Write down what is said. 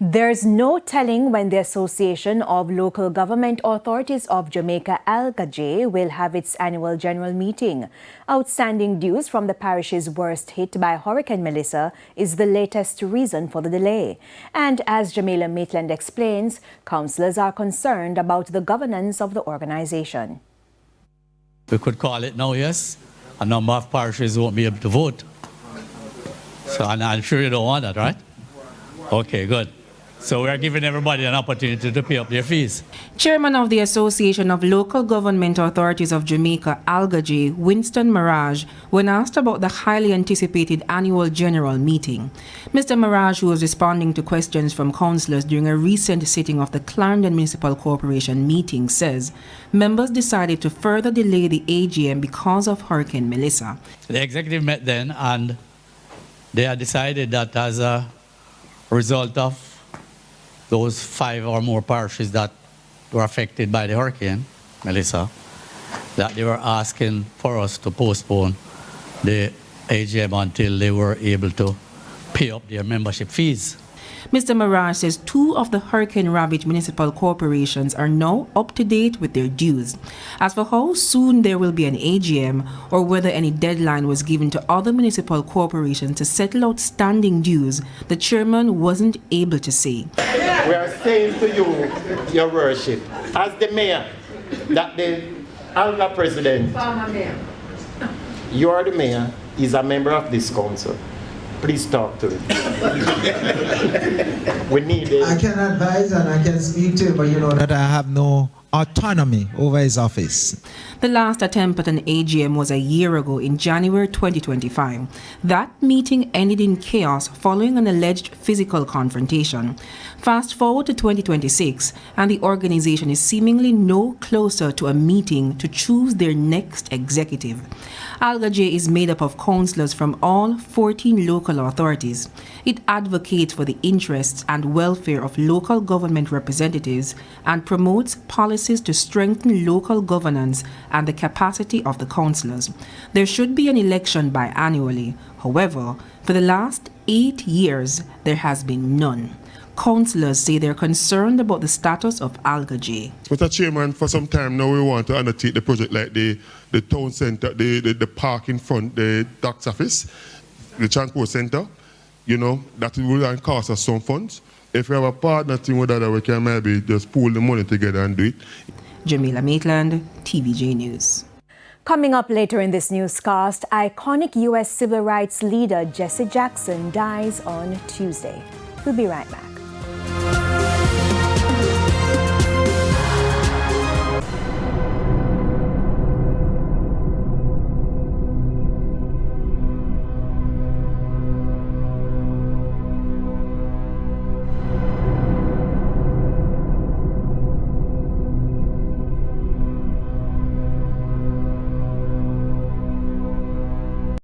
There's no telling when the Association of Local Government Authorities of Jamaica, Alga-J, will have its annual general meeting. Outstanding dues from the parishes worst hit by Hurricane Melissa is the latest reason for the delay. And as Jamila Maitland explains, councillors are concerned about the governance of the organization. We could call it now, yes. A number of parishes won't be able to vote. So I'm sure you don't want that, right? Okay, good. So we are giving everybody an opportunity to pay up their fees. Chairman of the Association of Local Government Authorities of Jamaica, Alga-J, Winston Mirage, when asked about the highly anticipated annual general meeting. Mr. Mirage, who was responding to questions from councillors during a recent sitting of the Clarendon Municipal Corporation meeting, says members decided to further delay the AGM because of Hurricane Melissa. The executive met then and they had decided that as a result of those 5 or more parishes that were affected by the Hurricane Melissa, that they were asking for us to postpone the AGM until they were able to pay up their membership fees. Mr. Mirage says 2 of the hurricane-ravaged municipal corporations are now up to date with their dues. As for how soon there will be an AGM or whether any deadline was given to other municipal corporations to settle outstanding dues, the chairman wasn't able to say. We are saying to you, Your Worship, as the mayor, that the Alga president, you are the mayor, is a member of this council. Please talk to him. We need it. I can advise and I can speak to him, but you know that I have no autonomy over his office. The last attempt at an AGM was a year ago in January 2025. That meeting ended in chaos following an alleged physical confrontation. Fast forward to 2026, and the organization is seemingly no closer to a meeting to choose their next executive. Alga-J is made up of councillors from all 14 local authorities. It advocates for the interests and welfare of local government representatives and promotes policies to strengthen local governance and the capacity of the councillors. There should be an election biannually. However, for the last 8 years, there has been none. Councillors say they're concerned about the status of Alga-J. Mr. Chairman, for some time now we want to undertake the project like the town centre, the park in front, the tax office, the transport centre, you know, that will cost us some funds. If we have a partner team with that, we can maybe just pool the money together and do it. Jamila Maitland, TVJ News. Coming up later in this newscast, iconic U.S. civil rights leader Jesse Jackson dies on Tuesday. We'll be right back.